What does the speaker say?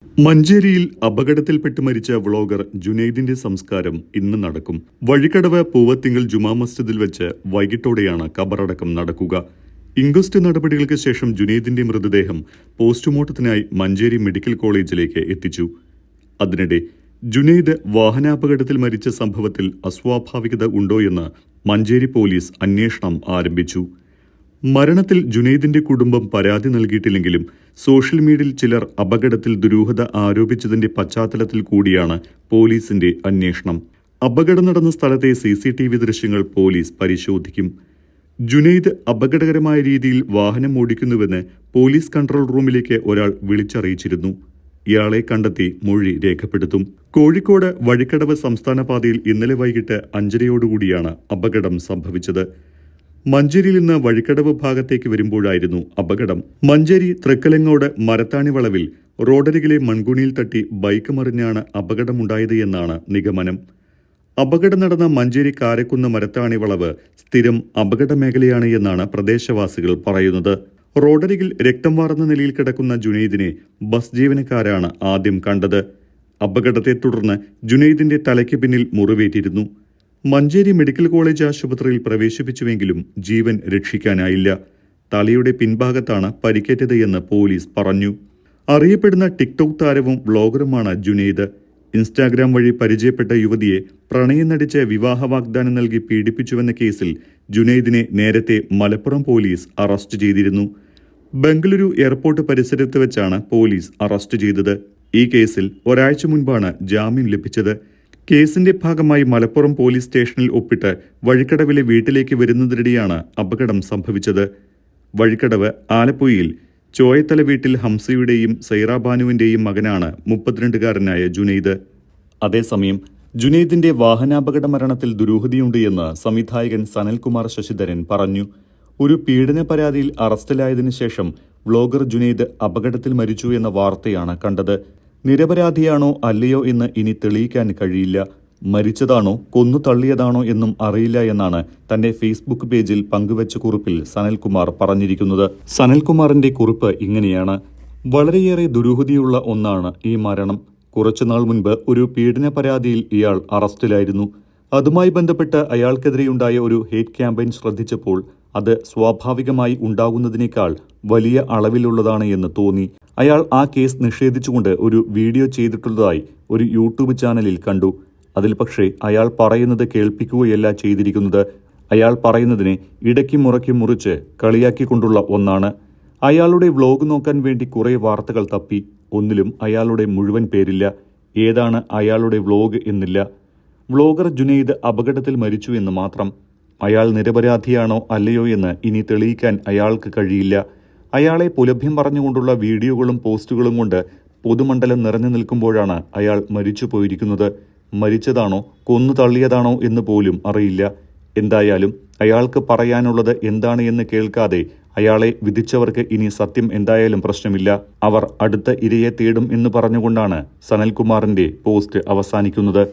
മഞ്ചേരിയിൽ അപകടത്തിൽപ്പെട്ട് മരിച്ച വ്ളോഗർ ജുനൈദിന്റെ സംസ്കാരം ഇന്ന് നടക്കും. വഴിക്കടവ് പൂവത്തിങ്കൽ ജുമാ മസ്ജിദിൽ വെച്ച് വൈകിട്ടോടെയാണ് ഖബറടക്കം നടക്കുക. ഇൻക്വസ്റ്റ് നടപടികൾക്ക് ശേഷം ജുനൈദിന്റെ മൃതദേഹം പോസ്റ്റ്മോർട്ടത്തിനായി മഞ്ചേരി മെഡിക്കൽ കോളേജിലേക്ക് എത്തിച്ചു. അതിനിടെ ജുനൈദ് വാഹനാപകടത്തിൽ മരിച്ച സംഭവത്തിൽ അസ്വാഭാവികത ഉണ്ടോയെന്ന് മഞ്ചേരി പോലീസ് അന്വേഷണം ആരംഭിച്ചു. മരണത്തിൽ ജുനൈദിന്റെ കുടുംബം പരാതി നൽകിയിട്ടില്ലെങ്കിലും സോഷ്യൽ മീഡിയയിൽ ചിലർ അപകടത്തിൽ ദുരൂഹത ആരോപിച്ചതിന്റെ പശ്ചാത്തലത്തിൽ കൂടിയാണ് പോലീസിന്റെ അന്വേഷണം. അപകടം നടന്ന സ്ഥലത്തെ CCTV ദൃശ്യങ്ങൾ പോലീസ് പരിശോധിക്കും. ജുനൈദ് അപകടകരമായ രീതിയിൽ വാഹനം ഓടിക്കുന്നുവെന്ന് പോലീസ് കൺട്രോൾ റൂമിലേക്ക് ഒരാൾ വിളിച്ചറിയിച്ചിരുന്നു. ഇയാളെ കണ്ടെത്തി മൊഴി രേഖപ്പെടുത്തും. കോഴിക്കോട് വഴിക്കടവ് സംസ്ഥാന പാതയിൽ ഇന്നലെ വൈകിട്ട് 5:30 അപകടം സംഭവിച്ചത്. മഞ്ചേരിയിൽ നിന്ന് വഴിക്കടവ് ഭാഗത്തേക്ക് വരുമ്പോഴായിരുന്നു അപകടം. മഞ്ചേരി തൃക്കലങ്ങോട് മരത്താണി വളവിൽ റോഡരികിലെ മൺകുണിയിൽ തട്ടി ബൈക്ക് മറിഞ്ഞാണ് അപകടമുണ്ടായത് എന്നാണ് നിഗമനം. അപകടം നടന്ന മഞ്ചേരി കാരക്കുന്ന് മരത്താണി വളവ് സ്ഥിരം അപകട മേഖലയാണ് എന്നാണ് പ്രദേശവാസികൾ പറയുന്നത്. റോഡരികിൽ രക്തം വാർന്ന നിലയിൽ കിടക്കുന്ന ജുനൈദിനെ ബസ് ജീവനക്കാരാണ് ആദ്യം കണ്ടത്. അപകടത്തെ തുടർന്ന് ജുനൈദിന്റെ തലയ്ക്ക് പിന്നിൽ മുറിവേറ്റിരുന്നു. മഞ്ചേരി മെഡിക്കൽ കോളേജ് ആശുപത്രിയിൽ പ്രവേശിപ്പിച്ചുവെങ്കിലും ജീവൻ രക്ഷിക്കാനായില്ല. തലയുടെ പിൻഭാഗത്താണ് പരിക്കേറ്റത് എന്ന് പോലീസ് പറഞ്ഞു. അറിയപ്പെടുന്ന ടിക്ടോക്ക് താരവും വ്ളോഗറുമാണ് ജുനൈദ്. ഇൻസ്റ്റാഗ്രാം വഴി പരിചയപ്പെട്ട യുവതിയെ പ്രണയം നടിച്ച് വിവാഹ വാഗ്ദാനം നൽകി പീഡിപ്പിച്ചുവെന്ന കേസിൽ ജുനൈദിനെ നേരത്തെ മലപ്പുറം പോലീസ് അറസ്റ്റ് ചെയ്തിരുന്നു. ബംഗളൂരു എയർപോർട്ട് പരിസരത്ത് വെച്ചാണ് പോലീസ് അറസ്റ്റ് ചെയ്തത്. ഈ കേസിൽ ഒരാഴ്ച മുൻപാണ് ജാമ്യം ലഭിച്ചത്. കേസിന്റെ ഭാഗമായി മലപ്പുറം പോലീസ് സ്റ്റേഷനിൽ ഒപ്പിട്ട് വഴിക്കടവിലെ വീട്ടിലേക്ക് വരുന്നതിനിടെയാണ് അപകടം സംഭവിച്ചത്. വഴിക്കടവ് ആലപ്പുഴയിൽ ചോയത്തല വീട്ടിൽ ഹംസയുടെയും സൈറാബാനുവിന്റെയും മകനാണ് 32-കാരനായ ജുനൈദ്. അതേസമയം ജുനൈദിന്റെ വാഹനാപകട മരണത്തിൽ ദുരൂഹതയുണ്ട് എന്ന് സംവിധായകൻ സനൽകുമാർ ശശിധരൻ പറഞ്ഞു. ഒരു പീഡന പരാതിയിൽ അറസ്റ്റിലായതിനു ശേഷം വ്ളോഗർ ജുനൈദ് അപകടത്തിൽ മരിച്ചു എന്ന വാർത്തയാണ് കണ്ടത്. നിരപരാധിയാണോ അല്ലയോ എന്ന് ഇനി തെളിയിക്കാൻ കഴിയില്ല. മരിച്ചതാണോ കൊന്നു തള്ളിയതാണോ എന്നും അറിയില്ല എന്നാണ് തന്റെ ഫേസ്ബുക്ക് പേജിൽ പങ്കുവച്ച കുറിപ്പിൽ സനൽകുമാർ പറഞ്ഞിരിക്കുന്നത്. സനൽകുമാറിന്റെ കുറിപ്പ് ഇങ്ങനെയാണ്: വളരെയേറെ ദുരൂഹതയുള്ള ഒന്നാണ് ഈ മരണം. കുറച്ചുനാൾ മുൻപ് ഒരു പീഡന പരാതിയിൽ ഇയാൾ അറസ്റ്റിലായിരുന്നു. അതുമായി ബന്ധപ്പെട്ട് അയാൾക്കെതിരെയുണ്ടായ ഒരു ഹേറ്റ് ക്യാമ്പയിൻ ശ്രദ്ധിച്ചപ്പോൾ അത് സ്വാഭാവികമായി ഉണ്ടാകുന്നതിനേക്കാൾ വലിയ അളവിലുള്ളതാണ് എന്ന് തോന്നി. അയാൾ ആ കേസ് നിഷേധിച്ചുകൊണ്ട് ഒരു വീഡിയോ ചെയ്തിട്ടുള്ളതായി ഒരു യൂട്യൂബ് ചാനലിൽ കണ്ടു. അതിൽ പക്ഷേ അയാൾ പറയുന്നത് കേൾപ്പിക്കുകയല്ല ചെയ്തിരിക്കുന്നത്. അയാൾ പറയുന്നതിനെ ഇടയ്ക്ക് മുറയ്ക്ക് മുറിച്ച് കളിയാക്കിക്കൊണ്ടുള്ള ഒന്നാണ്. അയാളുടെ വ്ളോഗ് നോക്കാൻ വേണ്ടി കുറേ വാർത്തകൾ തപ്പി. ഒന്നിലും അയാളുടെ മുഴുവൻ പേരില്ല. ഏതാണ് അയാളുടെ വ്ളോഗ് എന്നില്ല. വ്ളോഗർ ജുനൈദ് അപകടത്തിൽ മരിച്ചു എന്ന് മാത്രം. അയാൾ നിരപരാധിയാണോ അല്ലയോ എന്ന് ഇനി തെളിയിക്കാൻ അയാൾക്ക് കഴിയില്ല. അയാളെ പുലഭ്യം പറഞ്ഞുകൊണ്ടുള്ള വീഡിയോകളും പോസ്റ്റുകളും കൊണ്ട് പൊതുമണ്ഡലം നിറഞ്ഞു നിൽക്കുമ്പോഴാണ് അയാൾ മരിച്ചു പോയിരിക്കുന്നത്. മരിച്ചതാണോ കൊന്നു തള്ളിയതാണോ എന്ന് പോലും അറിയില്ല. എന്തായാലും അയാൾക്ക് പറയാനുള്ളത് എന്താണ് എന്ന് കേൾക്കാതെ അയാളെ വിധിച്ചവർക്ക് ഇനി സത്യം എന്തായാലും പ്രശ്നമില്ല. അവർ അടുത്ത ഇരയെ തേടും എന്ന് പറഞ്ഞുകൊണ്ടാണ് സനൽകുമാറിന്റെ പോസ്റ്റ് അവസാനിക്കുന്നത്.